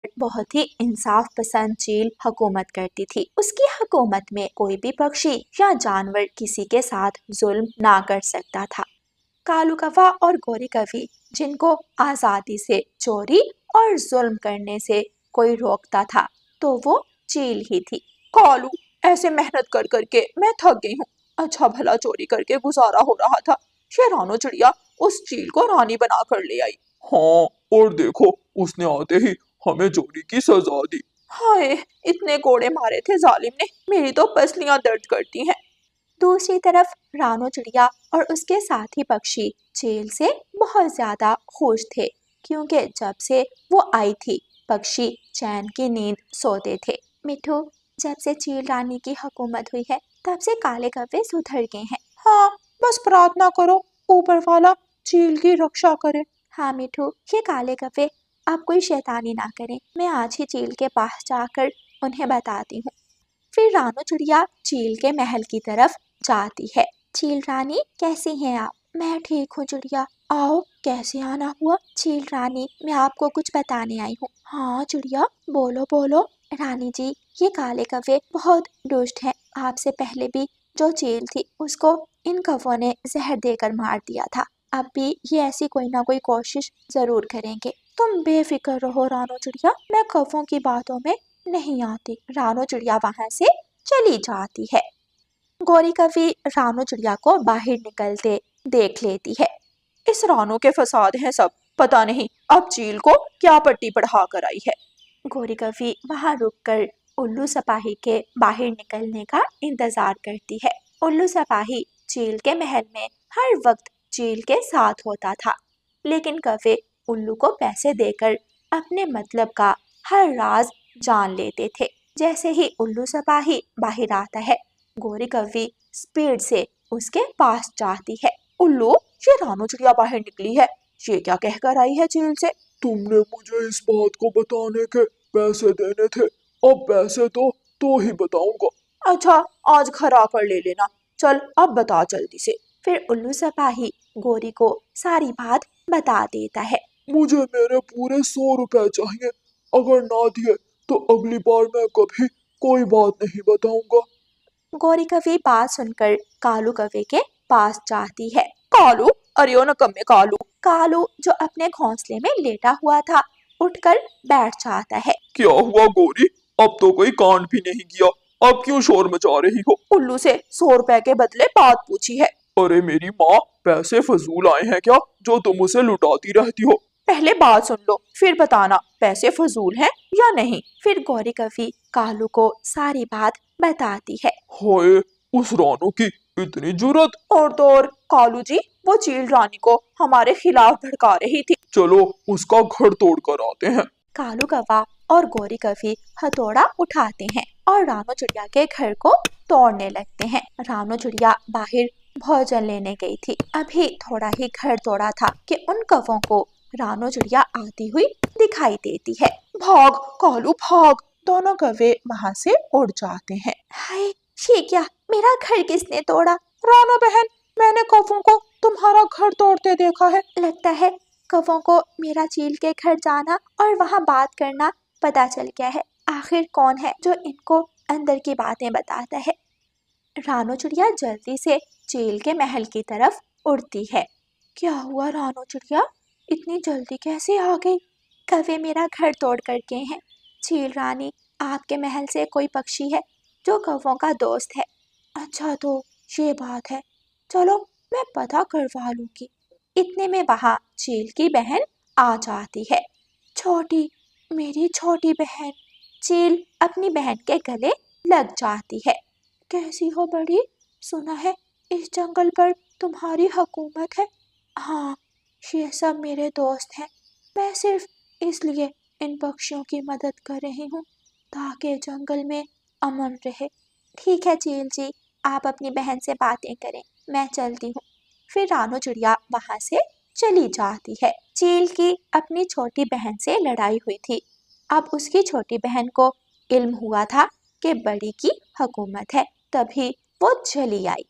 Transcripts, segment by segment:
बहुत ही इंसाफ पसंद चील हुकूमत करती थी। उसकी हुकूमत में कोई भी पक्षी या जानवर किसी के साथ जुल्म ना कर सकता था। कालू कौवा और गोरी कौवी जिनको आजादी से चोरी और जुल्म करने से कोई रोकता था तो वो चील ही थी। कालू, ऐसे मेहनत कर करके मैं थक गई हूँ। अच्छा भला चोरी करके गुजारा हो रहा था, ये रानो चिड़िया उस चील को रानी बना कर ले आई। हाँ, और देखो उसने आते ही हमें चोरी की सजा दी। हाय, इतने कोड़े मारे थे जालिम ने, मेरी तो पसलियां दर्द करती हैं। दूसरी तरफ रानो चिड़िया और उसके साथी पक्षी चील से बहुत ज्यादा खुश थे, क्योंकि जब से वो आई थी पक्षी चैन की नींद सोते थे। मिठू, जब से चील रानी की हुकूमत हुई है तब से काले कौवे सुधर गए हैं। हाँ, बस प्रार्थना करो ऊपर वाला चील की रक्षा करे। हाँ मिठू, ये काले कौवे अब कोई शैतानी ना करें। मैं आज ही चील के पास जाकर उन्हें बताती हूँ। फिर रानो चिड़िया चील के महल की तरफ जाती है। चील रानी, कैसी हैं आप? मैं ठीक हूँ चिड़िया। आओ, कैसे आना हुआ? चील रानी, मैं आपको कुछ बताने आई हूँ। हाँ चिड़िया, बोलो बोलो। रानी जी, ये काले कौवे बहुत दुष्ट हैं। आपसे पहले भी जो चील थी उसको इन कौवों ने जहर देकर मार दिया था। अब भी ये ऐसी कोई ना कोई कोशिश जरूर करेंगे। तुम बेफिक्र रहो रानो चिड़िया, मैं कौवों की बातों में नहीं आती। रानो चिड़िया वहां से चली जाती है। गोरी कौवी रानो चिड़िया को बाहर निकलते देख लेती है। इस रानो के फसाद हैं सब, पता नहीं अब चील को क्या पट्टी पढ़ा कर आई है। गोरी कौवी वहां रुककर उल्लू सपाही के बाहर निकलने का इंतजार करती है। उल्लू सपाही चील के महल में हर वक्त चील के साथ होता था, लेकिन कौवे उल्लू को पैसे देकर अपने मतलब का हर राज जान लेते थे। जैसे ही उल्लू सपाही बाहर आता है, गोरी कौवी स्पीड से उसके पास जाती है। उल्लू, ये रानो चिड़िया बाहर निकली है, ये क्या कहकर आई है चील से? तुमने मुझे इस बात को बताने के पैसे देने थे, अब पैसे तो ही बताऊंगा। अच्छा, आज खरा कर ले लेना, चल अब बता जल्दी से। फिर उल्लू सपाही गोरी को सारी बात बता देता है। मुझे मेरे पूरे 100 रुपए चाहिए, अगर ना दिए तो अगली बार मैं कभी कोई बात नहीं बताऊंगा। गोरी कौवी बात सुनकर कालू कौवे के पास जाती है। कालू, अरे ओ नकम्मे कालू। कालू, जो अपने घोंसले में लेटा हुआ था, उठकर बैठ जाता है। क्या हुआ गोरी, अब तो कोई कांड भी नहीं किया, अब क्यों शोर मचा रही हो? उल्लू से 100 रुपए के बदले बात पूछी है। अरे मेरी माँ, पैसे फजूल आए हैं क्या जो तुम उसे लुटाती रहती हो? पहले बात सुन लो फिर बताना पैसे फजूल हैं या नहीं। फिर गोरी कौवी कालू को सारी बात बताती है। हाय, उस रानू की इतनी जुर्रत! और तो और कालू जी, वो चील रानी को हमारे खिलाफ भड़का रही थी। चलो उसका घर तोड़ कर आते हैं। कालू कौवा और गोरी कौवी हथौड़ा उठाते हैं और रानो चिड़िया के घर को तोड़ने लगते हैं। रानो चिड़िया बाहर भोजन लेने गई थी, अभी थोड़ा ही घर तोड़ा था कि उन कौवों को रानो चिड़िया आती हुई दिखाई देती है। भाग कालू भाग! दोनों कौवे वहां से उड़ जाते हैं। हाय, ये क्या, मेरा घर किसने तोड़ा? रानो बहन, मैंने कौवों को तुम्हारा घर तोड़ते देखा है। लगता है कौवों को मेरा चील के घर जाना और वहाँ बात करना पता चल गया है। आखिर कौन है जो इनको अंदर की बातें बताता है? रानो चिड़िया जल्दी से चील के महल की तरफ उड़ती है। क्या हुआ रानो चिड़िया, इतनी जल्दी कैसे आ गई? कौवे मेरा घर तोड़ कर गए हैं। चील रानी, आपके महल से कोई पक्षी है जो कौवों का दोस्त है? अच्छा तो ये बात है, चलो मैं पता करवा लूंगी। इतने में वहाँ चील की बहन आ जाती है। छोटी, मेरी छोटी बहन। चील अपनी बहन के गले लग जाती है। कैसी हो बड़ी, सुना है इस जंगल पर तुम्हारी हुकूमत है। हाँ, ये सब मेरे दोस्त हैं, मैं सिर्फ इसलिए इन पक्षियों की मदद कर रही हूँ ताकि जंगल में अमन रहे। ठीक है चील जी, आप अपनी बहन से बातें करें, मैं चलती हूँ। फिर रानो चिड़िया वहां से चली जाती है। चील की अपनी छोटी बहन से लड़ाई हुई थी। अब उसकी छोटी बहन को इल्म हुआ था कि बड़ी की हुकूमत है, तभी वो चली आई।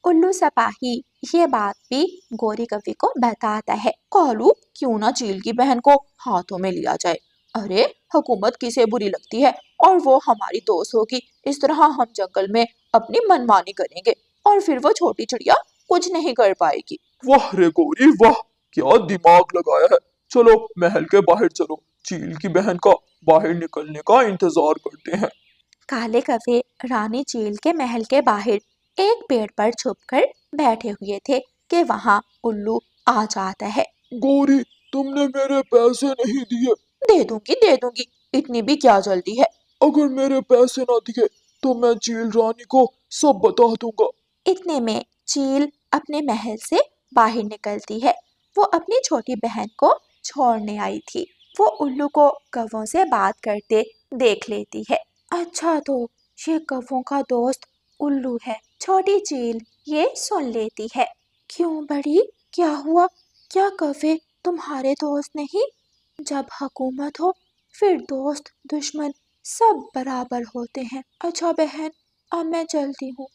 उल्लू सपाही ये बात भी गोरी कौवी को बताता है। कालू, क्यों ना चील की बहन को हाथों में लिया जाए, अरे हुकूमत किसे बुरी लगती है, और वो हमारी दोस्त होगी। इस तरह हम जंगल में अपनी मनमानी करेंगे और फिर वो छोटी चिड़िया कुछ नहीं कर पाएगी। वाह रे गौरी वाह, क्या दिमाग लगाया है। चलो महल के बाहर चलो, चील की बहन का बाहर निकलने का इंतजार करते हैं। काले कौवे रानी चील के महल के बाहर एक पेड़ पर छुपकर बैठे हुए थे कि वहां उल्लू आ जाता है। गौरी, तुमने मेरे पैसे नहीं दिए। दे दूंगी, इतनी भी क्या जल्दी है। अगर मेरे पैसे ना दिए तो मैं चील रानी को सब बता दूंगा। इतने में चील अपने महल से बाहर निकलती है। वो अपनी छोटी बहन को छोड़ने आई थी। वो उल्लू को कौवों से बात करते देख लेती है। अच्छा, तो ये कौवों का दोस्त उल्लू है। छोटी चील ये सुन लेती है। क्यों बड़ी, क्या हुआ? क्या कौवे तुम्हारे दोस्त नहीं? जब हुकूमत हो फिर दोस्त दुश्मन सब बराबर होते हैं। अच्छा बहन, अब मैं चलती हूँ।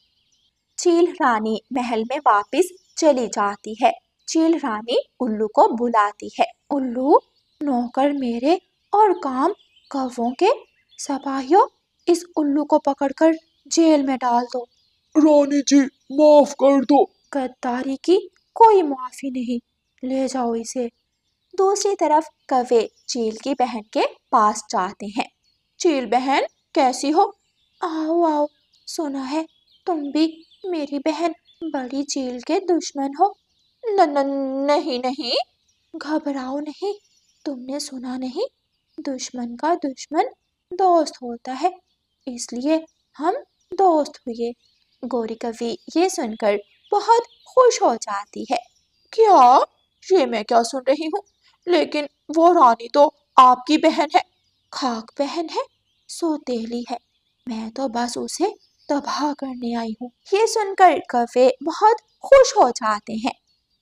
चील रानी महल में वापस चली जाती है। चील रानी उल्लू को बुलाती है। उल्लू, नौकर मेरे और काम कौवों के, सिपाहियों इस उल्लू को पकड़कर जेल में डाल दो। रानी जी, माफ कर दो। गद्दारी की कोई माफी नहीं, ले जाओ इसे। दूसरी तरफ कौवे चील की बहन के पास जाते हैं। चील बहन, कैसी हो? आओ आओ, सुना है तुम भी मेरी बहन बड़ी चील के दुश्मन हो। न, न, नहीं नहीं, घबराओ नहीं। तुमने सुना नहीं, दुश्मन का दुश्मन दोस्त होता है, इसलिए हम दोस्त हुए। गोरी कवि ये सुनकर बहुत खुश हो जाती है। क्या? ये मैं क्या सुन रही हूँ? लेकिन वो रानी तो आपकी बहन है। खाक बहन है, सौतेली है। मैं तो बस उसे तबाह करने आई हूँ। ये सुनकर कौवे बहुत खुश हो जाते हैं।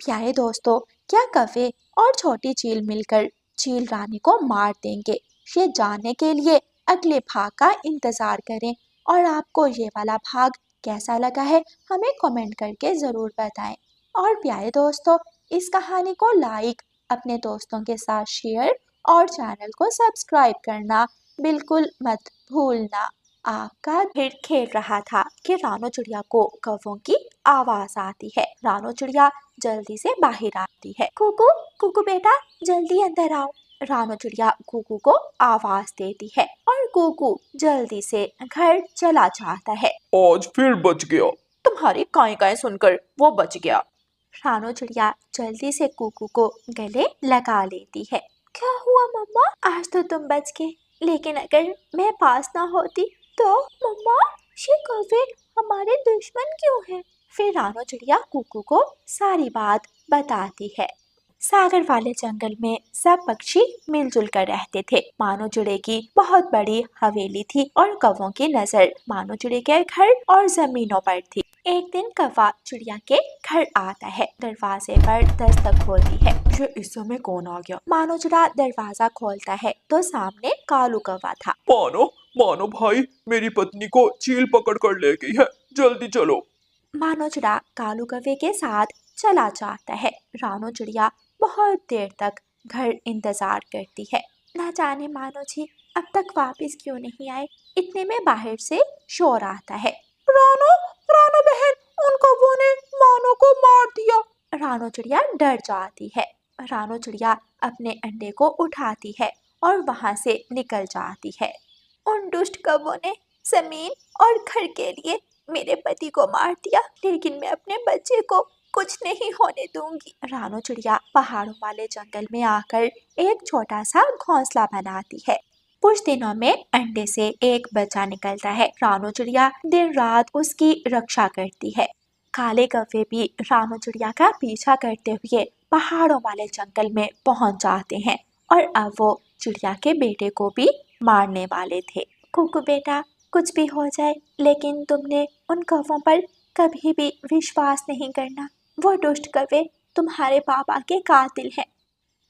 प्यारे दोस्तों, क्या कौवे और छोटी चील मिलकर चील रानी को मार देंगे? ये जानने के लिए अगले भाग का इंतजार करें। और आपको ये वाला भाग कैसा लगा है हमें कमेंट करके ज़रूर बताएं। और प्यारे दोस्तों, इस कहानी को लाइक, अपने दोस्तों के साथ शेयर और चैनल को सब्सक्राइब करना बिल्कुल मत भूलना। आपका फिर खेल रहा था कि रानो चिड़िया को कौवों की आवाज आती है। रानो चिड़िया जल्दी से बाहर आती है। कुकू, कुकू बेटा, जल्दी अंदर आओ। रानो चिड़िया कुकू को आवाज देती है और कुकू जल्दी से घर चला जाता है। आज फिर बच गया। तुम्हारी काई काई सुनकर वो बच गया। रानो चिड़िया जल्दी से कुकू को गले लगा लेती है। क्या हुआ मम्मा? आज तो तुम बच गए, लेकिन अगर मैं पास ना होती तो? मम्मा, ये कौवे हमारे दुश्मन क्यों हैं? फिर रानो चिड़िया कुकू को सारी बात बताती है। सागर वाले जंगल में सब पक्षी मिलजुल कर रहते थे। मानो चिड़े की बहुत बड़ी हवेली थी और कौवों की नजर मानो चिड़े के घर और जमीनों पर थी। एक दिन कौवा चिड़िया के घर आता है। दरवाजे पर दस्तक होती है। ये इस समय कौन आ गया? मानो चिड़ा दरवाजा खोलता है तो सामने कालू कौवा था। मानो, मानो भाई, मेरी पत्नी को चील पकड़ कर ले गई है, जल्दी चलो। मानो चिड़ा कालू कौवे के साथ चला जाता है। रानो चिड़िया बहुत देर तक घर इंतजार करती है। ना जाने मानो जी अब तक वापस क्यों नहीं आए। इतने में बाहर से शोर आता है। रानो, रानो बहन, उन कौवों ने मानो को मार दिया। रानो चिड़िया डर जाती है। रानो चिड़िया अपने अंडे को उठाती है और वहां से निकल जाती है। उन दुष्ट कौवों ने जमीन और घर के लिए मेरे पति को मार दिया, लेकिन मैं अपने बच्चे को कुछ नहीं होने दूंगी। रानो चिड़िया पहाड़ों वाले जंगल में आकर एक छोटा सा घोंसला बनाती है। कुछ दिनों में अंडे से एक बच्चा निकलता है। रानो चिड़िया दिन रात उसकी रक्षा करती है। काले कौवे भी रानो चिड़िया का पीछा करते हुए पहाड़ों वाले जंगल में पहुंच जाते हैं और अब वो चिड़िया के बेटे को भी मारने वाले थे। कुकू बेटा, कुछ भी हो जाए, लेकिन तुमने उन कौवों पर कभी भी विश्वास नहीं करना। वो दुष्ट कौवे तुम्हारे पापा के कातिल हैं।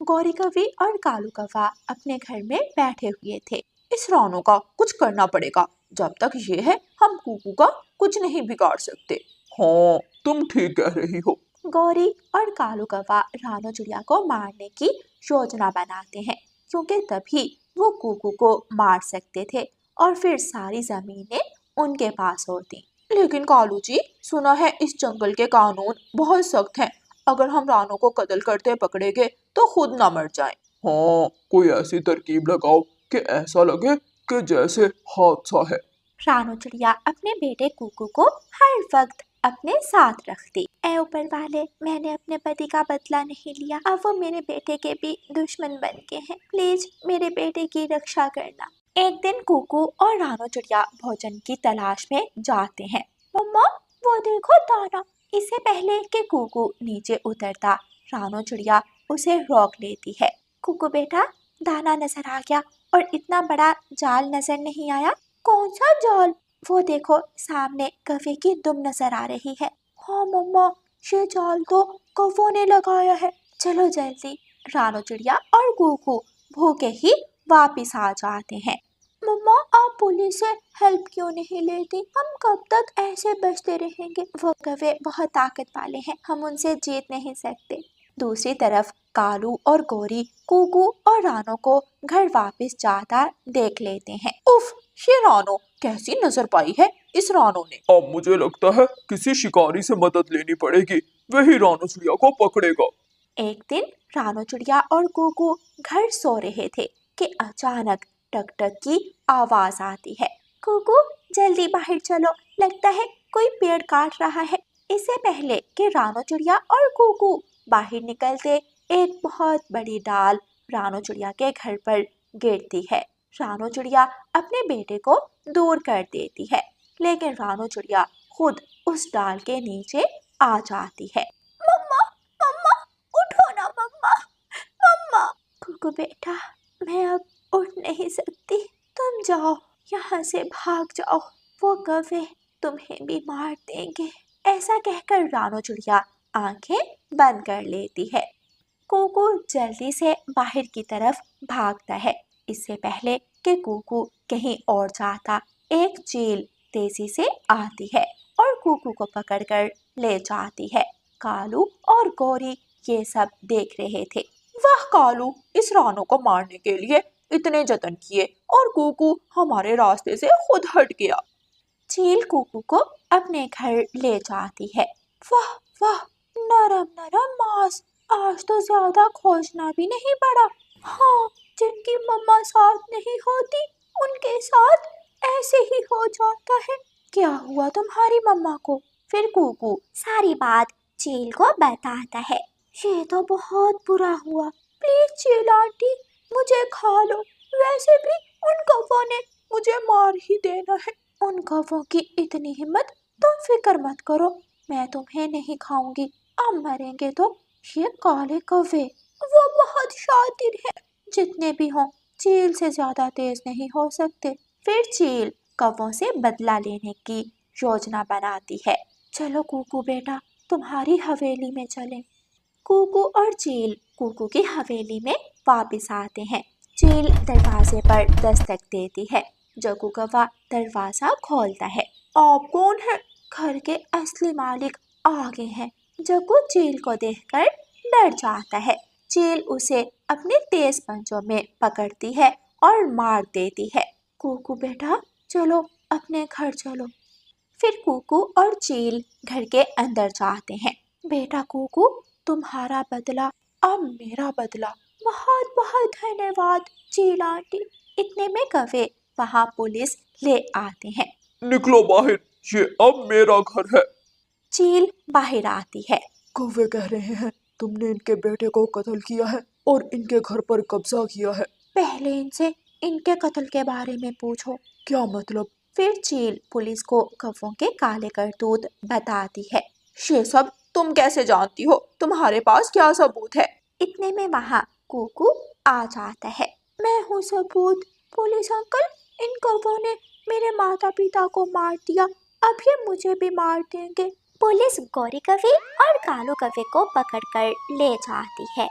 गौरी कवि और कालू कौवा अपने घर में बैठे हुए थे। इस रानो का कुछ करना पड़ेगा। जब तक ये है हम कुकू का कुछ नहीं बिगाड़ सकते। हाँ, तुम ठीक कह रही हो। गौरी और कालू कौवा रानो चिड़िया को मारने की योजना बनाते हैं, क्योंकि तभी वो कुकू को मार सकते थे और फिर सारी जमीनें उनके पास होती। लेकिन कालू जी, सुना है इस जंगल के कानून बहुत सख्त हैं। अगर हम रानों को कत्ल करते पकड़े गए तो खुद ना मर जाएं। हाँ, कोई ऐसी तरकीब लगाओ कि ऐसा लगे कि जैसे हादसा है। रानू चिड़िया अपने बेटे कुकू को हर वक्त अपने साथ रखती। ऐ ऊपर वाले, मैंने अपने पति का बदला नहीं लिया, अब वो मेरे बेटे के भी दुश्मन बन के हैं। प्लीज मेरे बेटे की रक्षा करना। एक दिन कुकू और रानू चिड़िया भोजन की तलाश में जाते हैं। मम्मा, वो देखो दाना। इससे पहले कि कुकू नीचे उतरता, रानू चिड़िया उसे रोक लेती है। कुकू बेटा, दाना नजर आ गया और इतना बड़ा जाल नजर नहीं आया। कौन सा जाल? वो देखो सामने कौवे की दुम नजर आ रही है। हाँ मम्मा, ये जाल तो कौवों ने लगाया है। चलो जल्दी। रानू चिड़िया और कुकू भूखे ही वापिस आ जाते हैं। मम्मा, आप पुलिस से हेल्प क्यों नहीं लेती? हम कब तक ऐसे बचते रहेंगे? वो कौवे बहुत ताकत वाले हैं, हम उनसे जीत नहीं सकते। दूसरी तरफ कालू और गोरी कुकू और रानू को घर वापस जाता देख लेते हैं। उफ, ये रानो कैसी नजर पाई है इस रानो ने। अब मुझे लगता है किसी शिकारी से मदद लेनी पड़ेगी, वही रानो चिड़िया को पकड़ेगा। एक दिन रानू चिड़िया और कुकू घर सो रहे थे कि अचानक टक टक की आवाज आती है। कुकू, जल्दी बाहर चलो, लगता है कोई पेड़ काट रहा है। इससे पहले कि रानू चिड़िया और कुकू बाहर निकलते, एक बहुत बड़ी डाल रानू चिड़िया के घर पर गिरती है। रानू चिड़िया अपने बेटे को दूर कर देती है, लेकिन रानू चिड़िया खुद उस डाल के नीचे आ जाती है। मम्मा, मम्मा, उठो ना मम्मा, मम्मा। कुकू बेटा, मैं अब उठ नहीं सकती, तुम जाओ, यहाँ से भाग जाओ, वो कौवे तुम्हें भी मार देंगे। ऐसा कहकर रानू चिड़िया आंखें बंद कर लेती है। कुकू जल्दी से बाहर की तरफ भागता है। इससे पहले कि कुकू कहीं और जाता, एक चील तेजी से आती है और कुकू को पकड़कर ले जाती है। कालू और गोरी ये सब देख रहे थे। वाह कालू, इस रानो को मारने के लिए इतने जतन किए और कुकू हमारे रास्ते से खुद हट गया। चील कुकू को अपने घर ले जाती है। वाह वाह, नरम नरम मांस, आज तो ज्यादा खोजना भी नहीं पड़ा। हाँ, जिनकी मम्मा साथ नहीं होती उनके साथ ऐसे ही हो जाता है। क्या हुआ तुम्हारी मम्मा को? फिर कुकू सारी बात चील को बताता है। ये तो बहुत बुरा हुआ, प्लीज चील आंटी, मुझे खा लो। वैसे भी उन कौवों ने मुझे मार ही देना है। उन कौवों की इतनी हिम्मत, तुम फिक्र मत करो, मैं तुम्हें नहीं खाऊंगी। अब मरेंगे तो ये काले कौवे, वो बहुत शातिर है। जितने भी हों, चील से ज्यादा तेज नहीं हो सकते। फिर चील कौवों से बदला लेने की योजना बनाती है। चलो कुकू बेटा, तुम्हारी हवेली में चलें। कुकू और चील कुकू की हवेली में वापस आते हैं। चील दरवाजे पर दस्तक देती है। जग्गू कौवा दरवाजा खोलता है। आप कौन है? घर के असली मालिक आ गए हैं। जग्गू चील को देखकर डर जाता है। चील उसे अपने तेज पंजों में पकड़ती है और मार देती है। कुकू बेटा, चलो अपने घर चलो। फिर कुकू और चील घर के अंदर जाते हैं। बेटा कुकू, तुम्हारा बदला अब मेरा बदला। बहुत बहुत धन्यवाद चील आंटी। इतने में कौवे वहाँ पुलिस ले आते हैं। निकलो बाहर, ये अब मेरा घर है। चील बाहर आती है। कौवे कह रहे हैं तुमने इनके बेटे को कत्ल किया है और इनके घर पर कब्जा किया है। पहले इनसे इनके कत्ल के बारे में पूछो। क्या मतलब? फिर चील पुलिस को कौवों के काले करतूत बताती है। ये सब तुम कैसे जानती हो? तुम्हारे पास क्या सबूत है? इतने में वहाँ कुकू आ जाता है। मैं हूँ सबूत। पुलिस अंकल, इन कौवों ने मेरे माता पिता को मार दिया, अब ये मुझे भी मार देंगे। पुलिस गोरी कौवे और कालू कौवे को पकड़कर ले जाती है।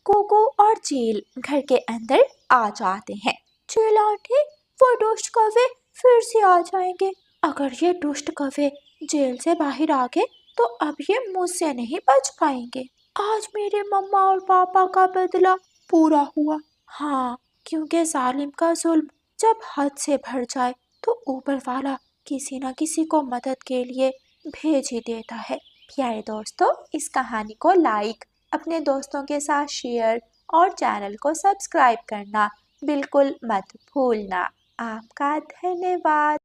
कुकू और चील घर के अंदर आ जाते हैं। चील आंटी, वो दुष्ट कौवे फिर से आ जाएंगे। अगर ये दुष्ट कौवे जेल से बाहर आ गए तो अब ये मुझसे नहीं बच पाएंगे। आज मेरे मम्मा और पापा का बदला पूरा हुआ। हाँ, क्योंकि जालिम का जुल्म जब हद से बढ़ जाए तो ऊपर वाला किसी न किसी को मदद के लिए भेज ही देता है। प्यारे दोस्तों, इस कहानी को लाइक, अपने दोस्तों के साथ शेयर और चैनल को सब्सक्राइब करना बिल्कुल मत भूलना। आपका धन्यवाद।